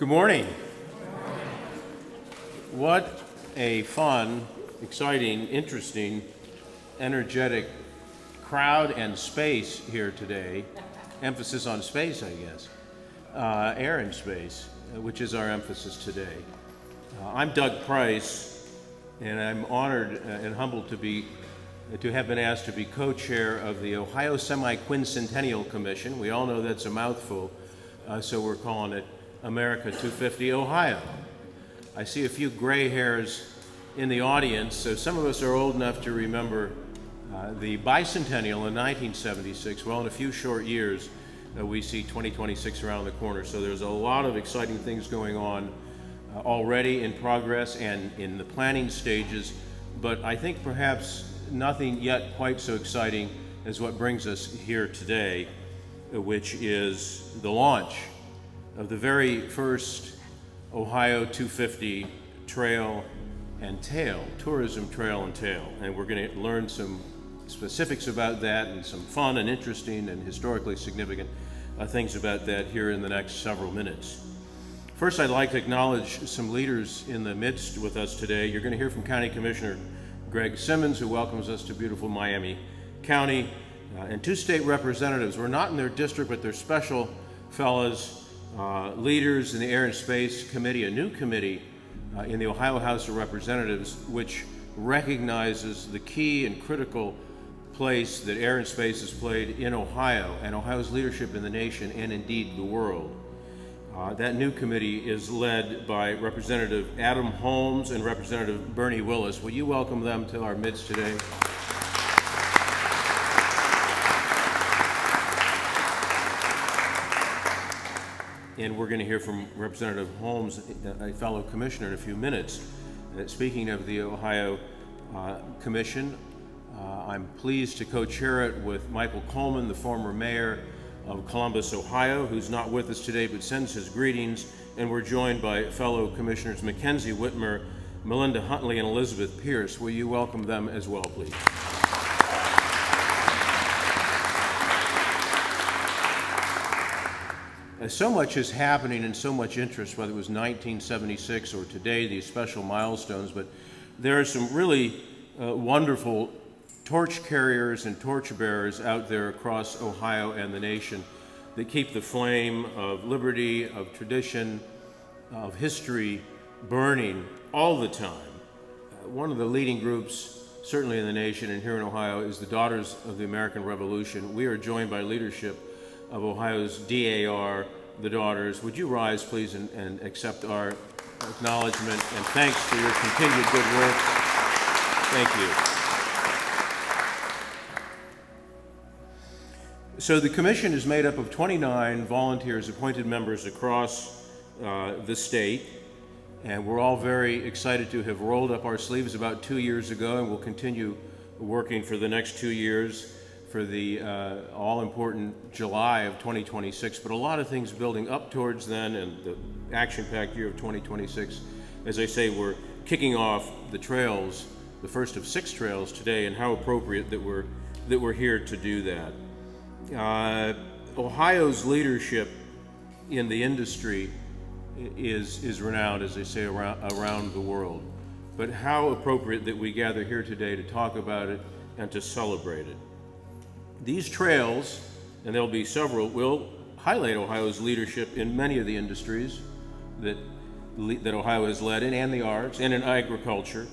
Good morning. What a fun, exciting, interesting, energetic crowd and space here today. Emphasis on space, I guess. Air and space, which is our emphasis today. I'm Doug Price, and I'm honored and humbled to have been asked to be co-chair of the Ohio Semi-Quincentennial Commission. We all know that's a mouthful, so we're calling it America 250 Ohio. I see a few gray hairs in the audience, so some of us are old enough to remember the bicentennial in 1976. Well, in a few short years, we see 2026 around the corner, so there's a lot of exciting things going on already in progress and in the planning stages, but I think perhaps nothing yet quite so exciting as what brings us here today, which is the launch of the very first Ohio 250 Trail and Tail, Tourism Trail and Tail. And we're going to learn some specifics about that and some fun and interesting and historically significant things about that here in the next several minutes. First, I'd like to acknowledge some leaders in the midst with us today. You're going to hear from County Commissioner Greg Simmons, who welcomes us to beautiful Miami County, and two state representatives. We're not in their district, but they're special fellows, leaders in the Air and Space Committee, a new committee in the Ohio House of Representatives, which recognizes the key and critical place that air and space has played in Ohio and Ohio's leadership in the nation and indeed the world. That new committee is led by Representative Adam Holmes and Representative Bernie Willis. Will you welcome them to our midst today? And we're going to hear from Representative Holmes, a fellow commissioner, in a few minutes. Speaking of the Ohio Commission, I'm pleased to co-chair it with Michael Coleman, the former mayor of Columbus, Ohio, who's not with us today but sends his greetings. And we're joined by fellow commissioners Mackenzie Whitmer, Melinda Huntley, and Elizabeth Pierce. Will you welcome them as well, please? So much is happening and so much interest, whether it was 1976 or today, these special milestones, but there are some really wonderful torch carriers and torch bearers out there across Ohio and the nation that keep the flame of liberty, of tradition, of history burning all the time. One of the leading groups, certainly in the nation and here in Ohio, is the Daughters of the American Revolution. We are joined by leadership of Ohio's DAR, the Daughters. Would you rise, please, and accept our acknowledgement and thanks for your continued good work. Thank you. So the commission is made up of 29 volunteers, appointed members across the state, and we're all very excited to have rolled up our sleeves about 2 years ago, and we'll continue working for the next 2 years for the all-important July of 2026, but a lot of things building up towards then and the action-packed year of 2026. As I say, we're kicking off the trails, the first of 6 trails today, and how appropriate that we're here to do that. Ohio's leadership in the industry is renowned, as they say, around the world. But how appropriate that we gather here today to talk about it and to celebrate it. These trails, and there'll be several, will highlight Ohio's leadership in many of the industries that Ohio has led in, and the arts, and in agriculture,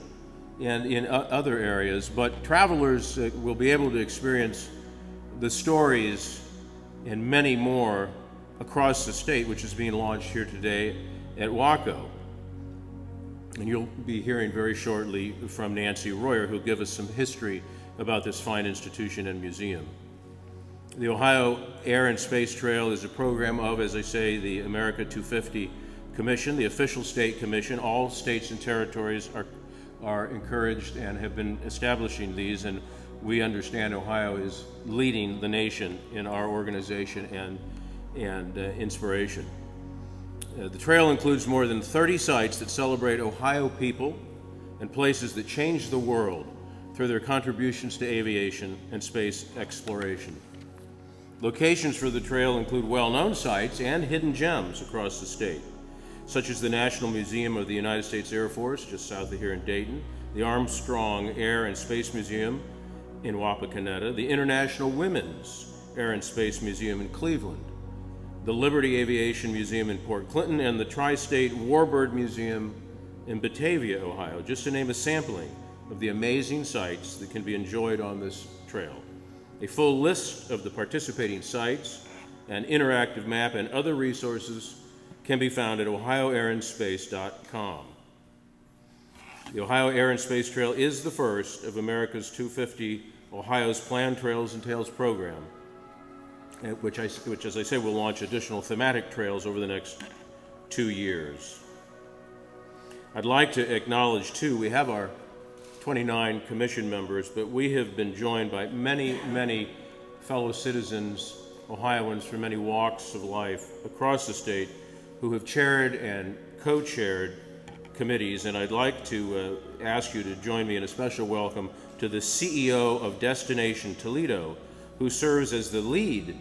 and in other areas. But travelers will be able to experience the stories and many more across the state, which is being launched here today at WACO. And you'll be hearing very shortly from Nancy Royer, who'll give us some history about this fine institution and museum. The Ohio Air and Space Trail is a program of, as I say, the America 250 Commission, the official state commission. All states and territories are encouraged and have been establishing these, and we understand Ohio is leading the nation in our organization and inspiration. The trail includes more than 30 sites that celebrate Ohio people and places that change the world through their contributions to aviation and space exploration. Locations for the trail include well-known sites and hidden gems across the state. such as the National Museum of the United States Air Force, just south of here in Dayton, the Armstrong Air and Space Museum in Wapakoneta, the International Women's Air and Space Museum in Cleveland, the Liberty Aviation Museum in Port Clinton, and the Tri-State Warbird Museum in Batavia, Ohio, just to name a sampling of the amazing sites that can be enjoyed on this trail. A full list of the participating sites, an interactive map, and other resources can be found at ohioairandspace.com. The Ohio Air and Space Trail is the first of America's 250 Ohio's Planned Trails and Tales program, which, as I say, will launch additional thematic trails over the next 2 years. I'd like to acknowledge, too, we have our 29 commission members, but we have been joined by many, many fellow citizens, Ohioans from many walks of life across the state, who have chaired and co-chaired committees, and I'd like to ask you to join me in a special welcome to the CEO of Destination Toledo, who serves as the lead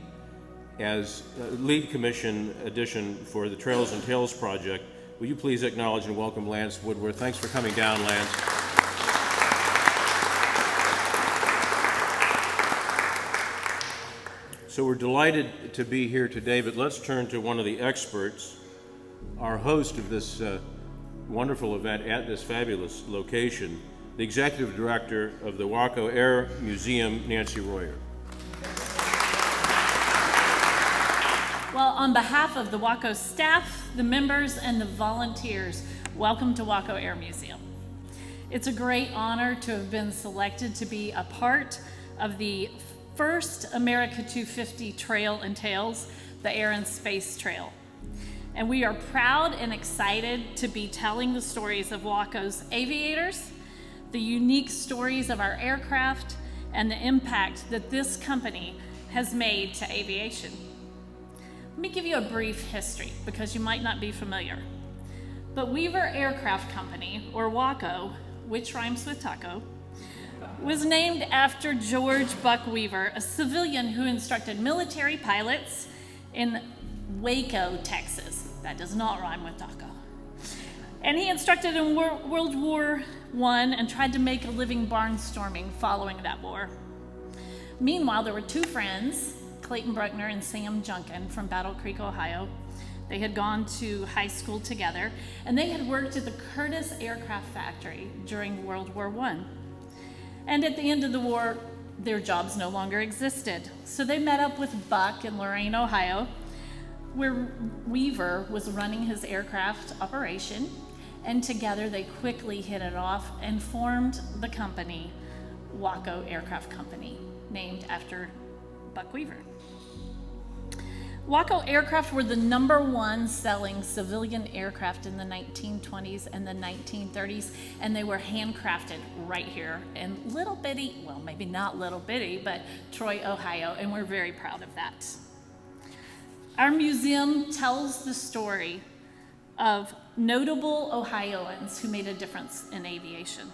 commission addition for the Trails and Tales project. Will you please acknowledge and welcome Lance Woodworth? Thanks for coming down, Lance. So we're delighted to be here today, but let's turn to one of the experts, our host of this wonderful event at this fabulous location, the Executive Director of the WACO Air Museum, Nancy Royer. Well, on behalf of the WACO staff, the members, and the volunteers, welcome to WACO Air Museum. It's a great honor to have been selected to be a part of the first America 250 Trail and Tales, the Air and Space Trail. And we are proud and excited to be telling the stories of WACO's aviators, the unique stories of our aircraft, and the impact that this company has made to aviation. Let me give you a brief history because you might not be familiar. But Weaver Aircraft Company, or WACO, which rhymes with taco, was named after George Buck Weaver, a civilian who instructed military pilots in WACO, Texas. That does not rhyme with taco. And he instructed in World War I and tried to make a living barnstorming following that war. Meanwhile, there were two friends, Clayton Bruckner and Sam Junkin from Battle Creek, Ohio. They had gone to high school together, and they had worked at the Curtiss Aircraft Factory during World War I. And at the end of the war, their jobs no longer existed. So they met up with Buck in Lorain, Ohio, where Weaver was running his aircraft operation, and together they quickly hit it off and formed the company, WACO Aircraft Company, named after Buck Weaver. WACO aircraft were the #1 selling civilian aircraft in the 1920s and the 1930s, and they were handcrafted right here in little bitty, well, maybe not little bitty, but Troy, Ohio, and we're very proud of that. Our museum tells the story of notable Ohioans who made a difference in aviation.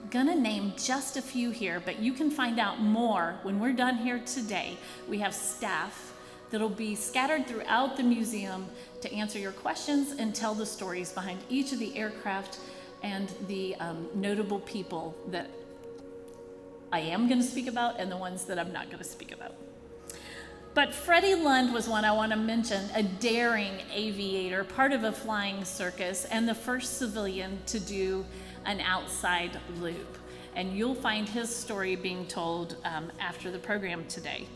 I'm gonna name just a few here, but you can find out more when we're done here today. We have staff that'll be scattered throughout the museum to answer your questions and tell the stories behind each of the aircraft and the notable people that I am gonna speak about and the ones that I'm not gonna speak about. But Freddie Lund was one I want to mention, a daring aviator, part of a flying circus, and the first civilian to do an outside loop. And you'll find his story being told after the program today.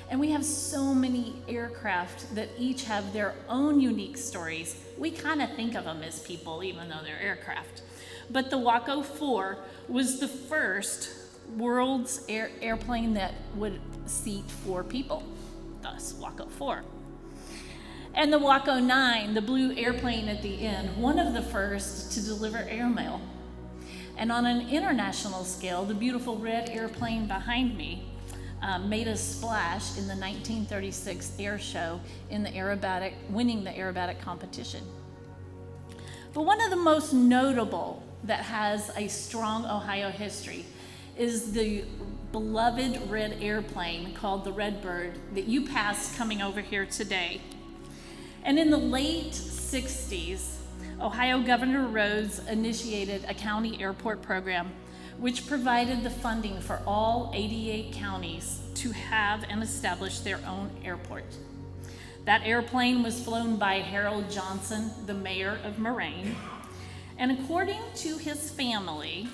And we have so many aircraft that each have their own unique stories. We kind of think of them as people, even though they're aircraft. But the WACO 4 was the first world's airplane that would seat 4 people. Thus, WACO 4. And the WACO 9, the blue airplane at the end, one of the first to deliver airmail. And on an international scale, the beautiful red airplane behind me made a splash in the 1936 air show in the aerobatic, winning the aerobatic competition. But one of the most notable that has a strong Ohio history is the beloved red airplane called the Redbird that you passed coming over here today. And in the late 60s, Ohio Governor Rhodes initiated a county airport program which provided the funding for all 88 counties to have and establish their own airport. That airplane was flown by Harold Johnson, the mayor of Moraine, and according to his family,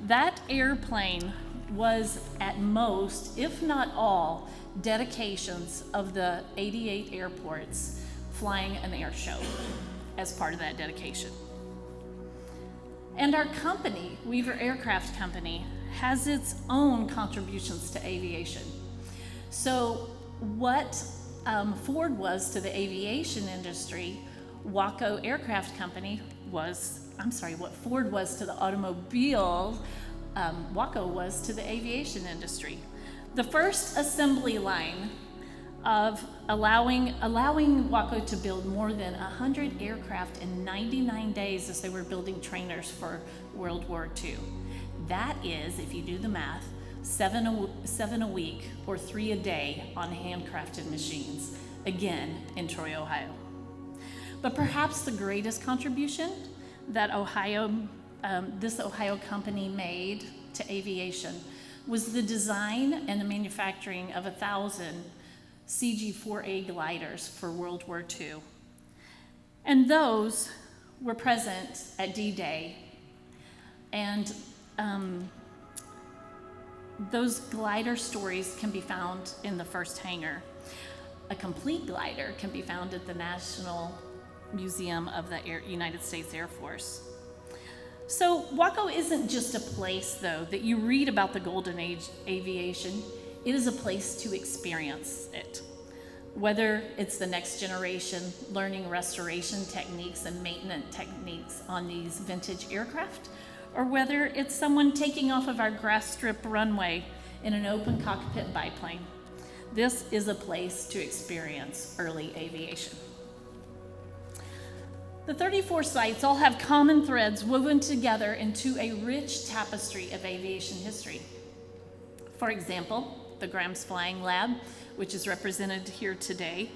that airplane was at most, if not all, dedications of the 88 airports flying an air show as part of that dedication. And our company, Weaver Aircraft Company, has its own contributions to aviation. So what Ford was to the aviation industry, WACO Aircraft Company what Ford was to the automobile, WACO was to the aviation industry. The first assembly line of allowing WACO to build more than 100 aircraft in 99 days as they were building trainers for World War II. That is, if you do the math, seven a week or 3 a day on handcrafted machines, again in Troy, Ohio. But perhaps the greatest contribution that this Ohio company made to aviation was the design and the manufacturing of 1,000 CG-4A gliders for World War II. And those were present at D-Day. And those glider stories can be found in the first hangar. A complete glider can be found at the National Museum of the United States Air Force. So WACO isn't just a place, though, that you read about the golden age aviation. It is a place to experience it. Whether it's the next generation learning restoration techniques and maintenance techniques on these vintage aircraft, or whether it's someone taking off of our grass strip runway in an open cockpit biplane, this is a place to experience early aviation. The 34 sites all have common threads woven together into a rich tapestry of aviation history. For example, the Grimes Flying Lab, which is represented here today,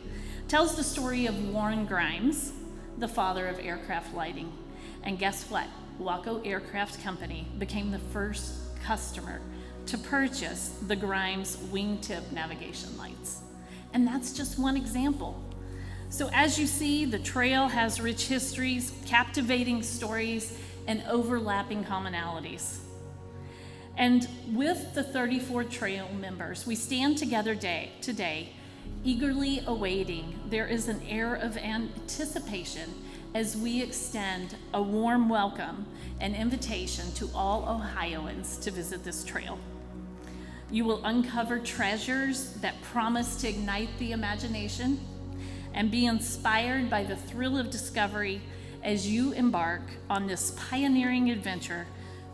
tells the story of Warren Grimes, the father of aircraft lighting. And guess what? WACO Aircraft Company became the first customer to purchase the Grimes wingtip navigation lights. And that's just one example. So as you see, the trail has rich histories, captivating stories, and overlapping commonalities. And with the 34 trail members, we stand together today, eagerly awaiting. There is an air of anticipation as we extend a warm welcome and invitation to all Ohioans to visit this trail. You will uncover treasures that promise to ignite the imagination and be inspired by the thrill of discovery as you embark on this pioneering adventure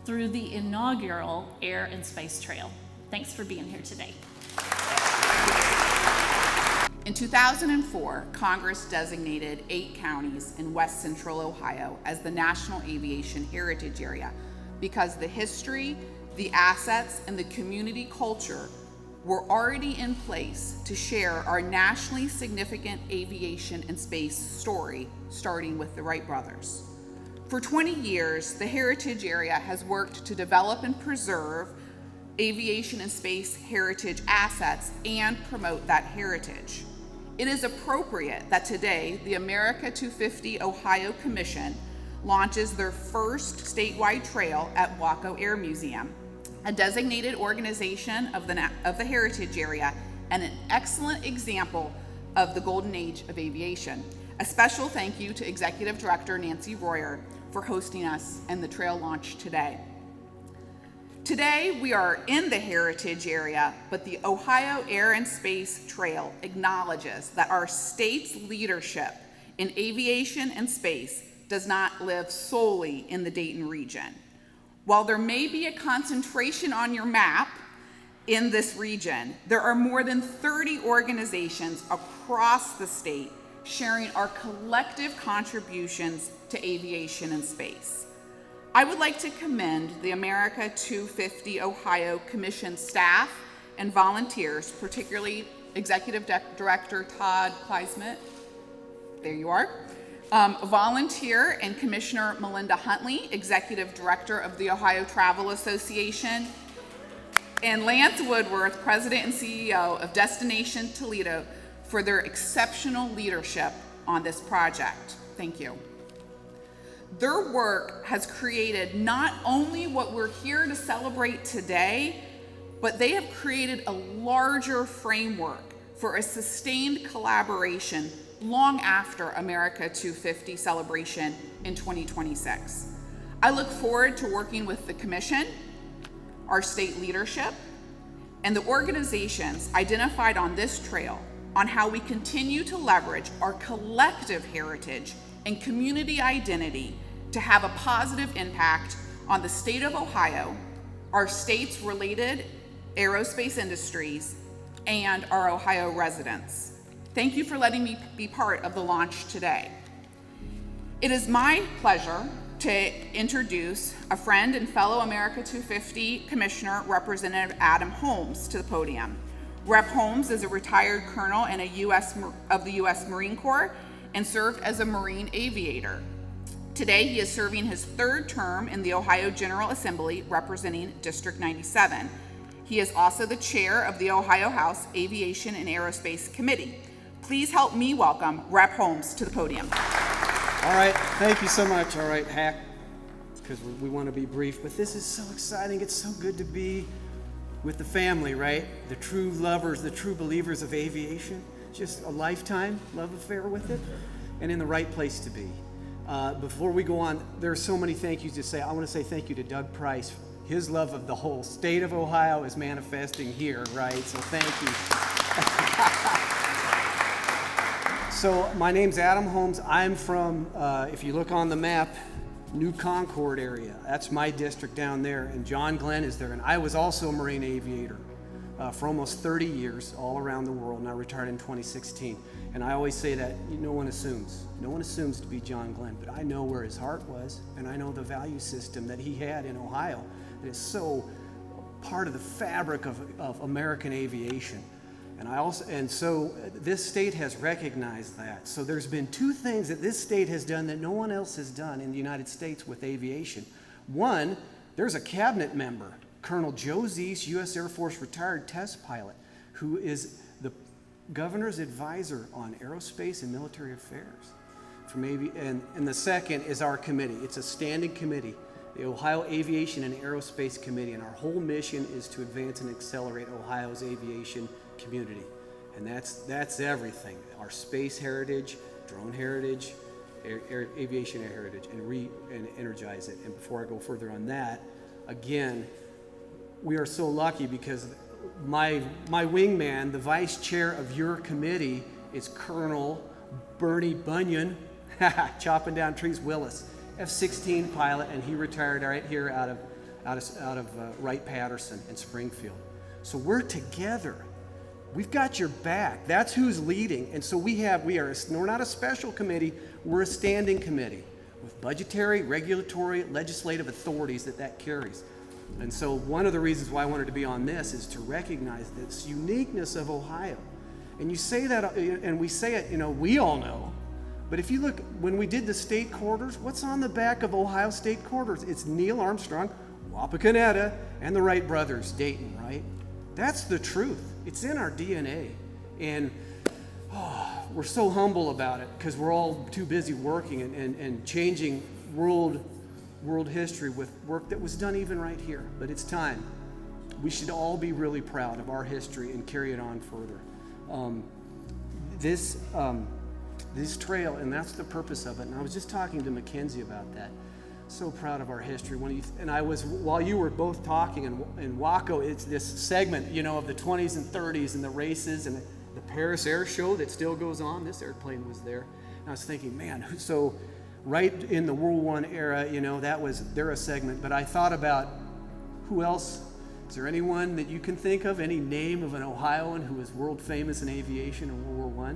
through the inaugural Air and Space Trail. Thanks for being here today. In 2004, Congress designated 8 counties in West Central Ohio as the National Aviation Heritage Area because the history, the assets, and the community culture were already in place to share our nationally significant aviation and space story, starting with the Wright brothers. For 20 years, the Heritage Area has worked to develop and preserve aviation and space heritage assets and promote that heritage. It is appropriate that today the America 250 Ohio Commission launches their first statewide trail at WACO Air Museum, a designated organization of the Heritage Area and an excellent example of the golden age of aviation. A special thank you to Executive Director Nancy Royer for hosting us and the trail launch today. Today, we are in the Heritage Area, but the Ohio Air and Space Trail acknowledges that our state's leadership in aviation and space does not live solely in the Dayton region. While there may be a concentration on your map in this region, there are more than 30 organizations across the state sharing our collective contributions to aviation and space. I would like to commend the America 250 Ohio Commission staff and volunteers, particularly Executive Director Todd Kleismet, there you are, Volunteer and Commissioner Melinda Huntley, Executive Director of the Ohio Travel Association, and Lance Woodworth, President and CEO of Destination Toledo, for their exceptional leadership on this project. Thank you. Their work has created not only what we're here to celebrate today, but they have created a larger framework for a sustained collaboration long after America 250 celebration in 2026. I look forward to working with the Commission, our state leadership, and the organizations identified on this trail on how we continue to leverage our collective heritage and community identity to have a positive impact on the state of Ohio, our state's related aerospace industries, and our Ohio residents. Thank you for letting me be part of the launch today. It is my pleasure to introduce a friend and fellow America 250 Commissioner, Representative Adam Holmes, to the podium. Rep. Holmes is a retired colonel in of the U.S. Marine Corps and served as a Marine aviator. Today, he is serving his third term in the Ohio General Assembly, representing District 97. He is also the chair of the Ohio House Aviation and Aerospace Committee. Please help me welcome Rep. Holmes to the podium. All right, thank you so much. All right, Hack, because we want to be brief, but this is so exciting. It's so good to be with the family, right? The true lovers, the true believers of aviation. Just a lifetime love affair with it, and in the right place to be. Before we go on, there are so many thank yous to say. I want to say thank you to Doug Price. His love of the whole state of Ohio is manifesting here, right? So thank you. So my name's Adam Holmes. I'm from, if you look on the map, New Concord area. That's my district down there, and John Glenn is there. And I was also a Marine aviator for almost 30 years all around the world, and I retired in 2016. And I always say that no one assumes. No one assumes to be John Glenn, but I know where his heart was, and I know the value system that he had in Ohio that is so part of the fabric of American aviation. And so this state has recognized that. So there's been two things that this state has done that no one else has done in the United States with aviation. One, there's a cabinet member, Colonel Joe Zeese, U.S. Air Force retired test pilot, who is the governor's advisor on aerospace and military affairs. And the second is our committee. It's a standing committee, the Ohio Aviation and Aerospace Committee, and our whole mission is to advance and accelerate Ohio's aviation community. And that's everything. Our space heritage, drone heritage, aviation heritage, and energize it. And before I go further on that, again, we are so lucky because my wingman, the vice chair of your committee, is Colonel Bernie Bunyan, chopping down trees, Willis, F-16 pilot, and he retired right here out of Wright-Patterson in Springfield. So we're together. We've got your back. That's who's leading. And so we're not a special committee, we're a standing committee with budgetary, regulatory, legislative authorities that carries. And so one of the reasons why I wanted to be on this is to recognize this uniqueness of Ohio. And you say that, and we say it, we all know. But if you look, when we did the state quarters, what's on the back of Ohio state quarters? It's Neil Armstrong, Wapakoneta, and the Wright brothers, Dayton, right? That's the truth. It's in our DNA. And we're so humble about it because we're all too busy working and changing world history with work that was done even right here. But it's time. We should all be really proud of our history and carry it on further. This trail, and that's the purpose of it. And I was just talking to Mackenzie about that. So proud of our history. While you were both talking, in WACO, it's this segment, of the 20s and 30s and the races and the Paris Air Show that still goes on. This airplane was there. And I was thinking, man, so right in the World War I era, they're a segment. But I thought about who else. Is there anyone that you can think of, any name of an Ohioan who was world famous in aviation in World War I?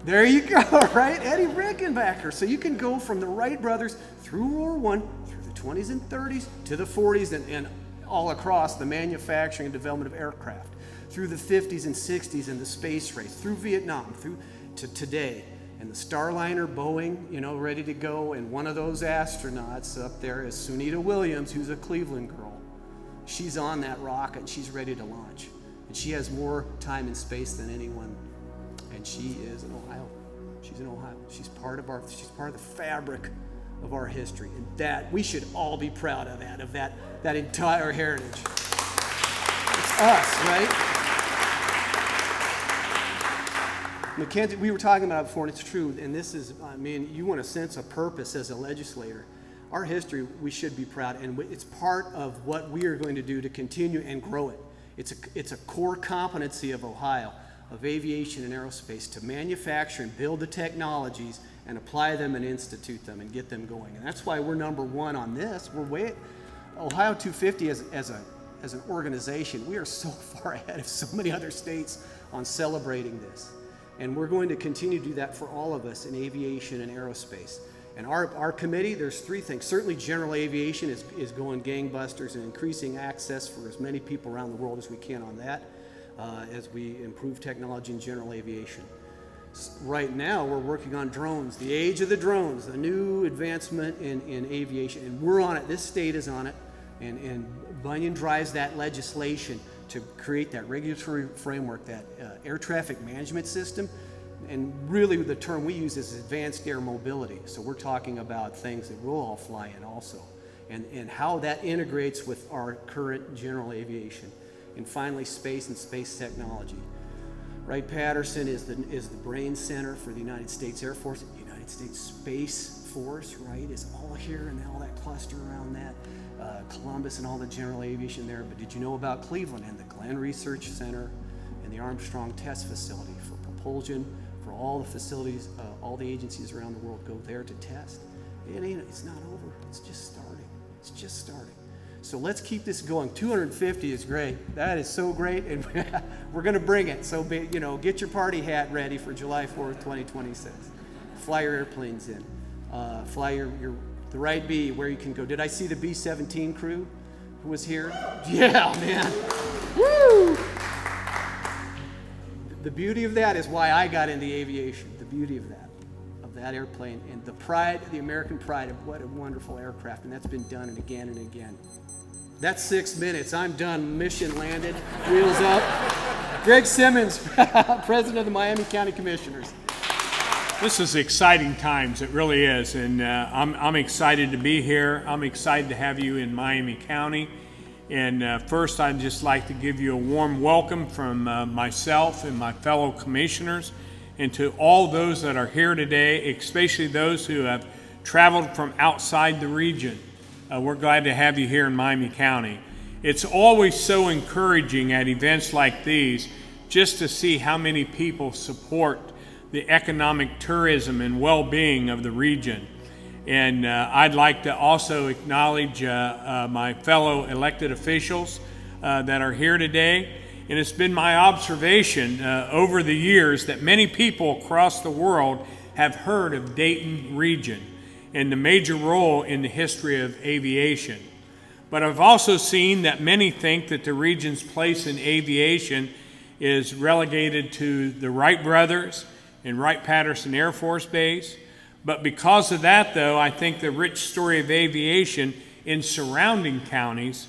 There you go, right? Eddie Rickenbacker. So you can go from the Wright brothers through World War I, through the 20s and 30s, to the 40s, and all across the manufacturing and development of aircraft, through the 50s and 60s and the space race, through Vietnam, through to today. And the Starliner, Boeing, you know, ready to go. And one of those astronauts up there is Sunita Williams, who's a Cleveland girl. She's on that rocket and she's ready to launch. And she has more time in space than anyone. And she is in Ohio. She's in Ohio. She's part of the fabric of our history. And that, we should all be proud of that entire heritage. It's us, right? Mackenzie, we were talking about it before, and it's true, and this is, I mean, you want a sense of purpose as a legislator. Our history, we should be proud, and it's part of what we are going to do to continue and grow it. It's a core competency of Ohio, of aviation and aerospace, to manufacture and build the technologies and apply them and institute them and get them going. And that's why we're number one on this. Ohio 250 as an organization, we are so far ahead of so many other states on celebrating this. And we're going to continue to do that for all of us in aviation and aerospace. And our committee, there's three things. Certainly general aviation is going gangbusters and increasing access for as many people around the world as we can on that, as we improve technology in general aviation. Right now, we're working on drones, the age of the drones, the new advancement in aviation. And we're on it. This state is on it. And Bunyan drives that legislation to create that regulatory framework, that air traffic management system. And really the term we use is advanced air mobility. So we're talking about things that we'll all fly in also, and how that integrates with our current general aviation. And finally, space and space technology. Wright-Patterson is the brain center for the United States Air Force. The United States Space Force, right, is all here, and all that cluster around that. Columbus and all the general aviation there. But did you know about Cleveland and the Glenn Research Center and the Armstrong Test Facility for propulsion, for all the facilities, all the agencies around the world go there to test? It's not over. It's just starting. It's just starting. So let's keep this going. 250 is great. That is so great, and we're going to bring it. So, get your party hat ready for July 4th, 2026. Fly your airplanes in. Fly the right B, where you can go. Did I see the B-17 crew who was here? Yeah, man. Woo! The beauty of that is why I got into aviation. The beauty of that airplane, and the pride, the American pride of what a wonderful aircraft, and that's been done and again and again. That's 6 minutes. I'm done. Mission landed. Wheels up. Greg Simmons, President of the Miami County Commissioners. This is exciting times, it really is, and I'm excited to be here. I'm excited to have you in Miami County. And first, I'd just like to give you a warm welcome from myself and my fellow commissioners, and to all those that are here today, especially those who have traveled from outside the region. We're glad to have you here in Miami County. It's always so encouraging at events like these just to see how many people support the economic tourism and well-being of the region. And I'd like to also acknowledge my fellow elected officials that are here today. And it's been my observation over the years that many people across the world have heard of Dayton region and the major role in the history of aviation. But I've also seen that many think that the region's place in aviation is relegated to the Wright brothers and Wright-Patterson Air Force Base. But because of that, though, I think the rich story of aviation in surrounding counties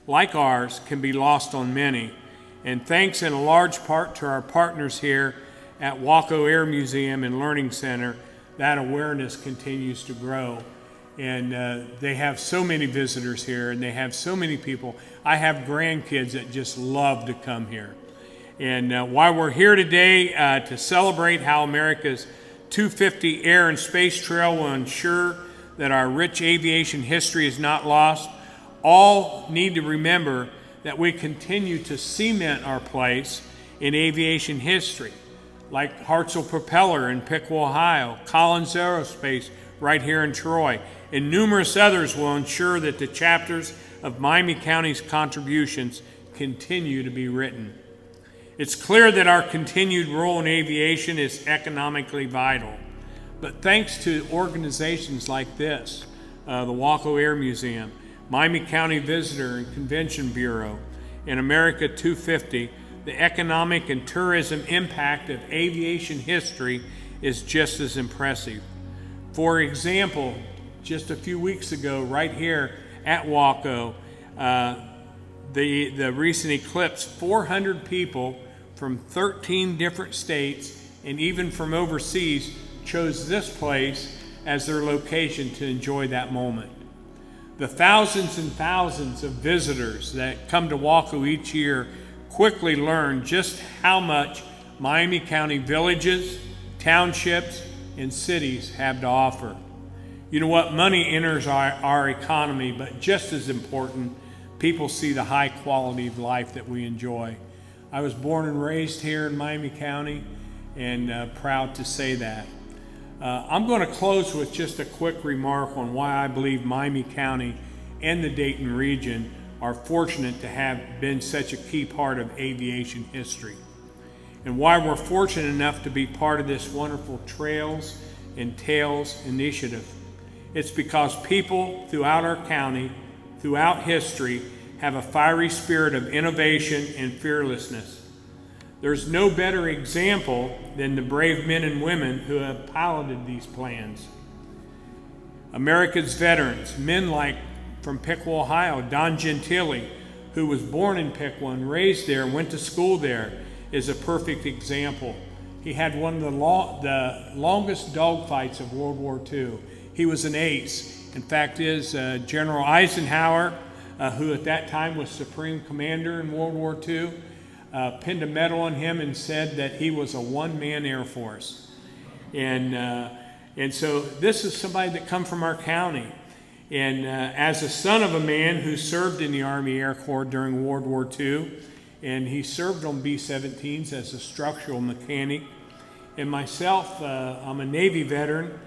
like ours can be lost on many. And thanks in a large part to our partners here at WACO Air Museum and Learning Center, that awareness continues to grow. And they have so many visitors here, and they have so many people. I have grandkids that just love to come here. And while we're here today to celebrate how America's 250 Air and Space Trail will ensure that our rich aviation history is not lost, all need to remember that we continue to cement our place in aviation history, like Hartzell Propeller in Piqua, Ohio, Collins Aerospace right here in Troy, and numerous others will ensure that the chapters of Miami County's contributions continue to be written. It's clear that our continued role in aviation is economically vital, but thanks to organizations like this, the WACO Air Museum, Miami County Visitor and Convention Bureau, and America 250, the economic and tourism impact of aviation history is just as impressive. For example, just a few weeks ago, right here at WACO, the recent eclipse, 400 people from 13 different states and even from overseas chose this place as their location to enjoy that moment. The thousands and thousands of visitors that come to WACO each year quickly learn just how much Miami County villages, townships, and cities have to offer. You know what? Money enters our economy, but just as important, people see the high quality of life that we enjoy. I was born and raised here in Miami County, and proud to say that. I'm going to close with just a quick remark on why I believe Miami County and the Dayton region are fortunate to have been such a key part of aviation history, and why we're fortunate enough to be part of this wonderful Trails and Tales initiative. It's because people throughout our county, throughout history, have a fiery spirit of innovation and fearlessness. There's no better example than the brave men and women who have piloted these plans. America's veterans, men like from Piqua, Ohio, Don Gentili, who was born in Piqua and raised there, went to school there, is a perfect example. He had one of the longest dogfights of World War II. He was an ace. In fact, General Eisenhower, who at that time was Supreme Commander in World War II, pinned a medal on him and said that he was a one-man Air Force. And so this is somebody that come from our county. And as a son of a man who served in the Army Air Corps during World War II, and he served on B-17s as a structural mechanic. And myself, I'm a Navy veteran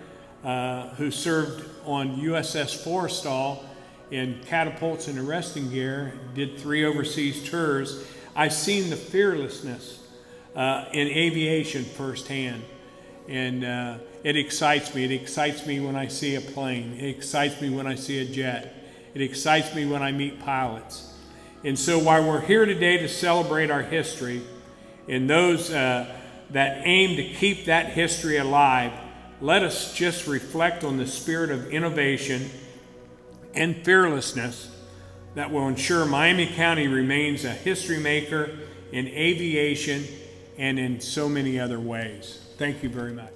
who served on USS Forrestal in catapults and arresting gear, did 3 overseas tours. I've seen the fearlessness in aviation firsthand, and it excites me. It excites me when I see a plane. It excites me when I see a jet. It excites me when I meet pilots. And so while we're here today to celebrate our history and those that aim to keep that history alive, let us just reflect on the spirit of innovation and fearlessness that will ensure Miami County remains a history maker in aviation and in so many other ways. Thank you very much.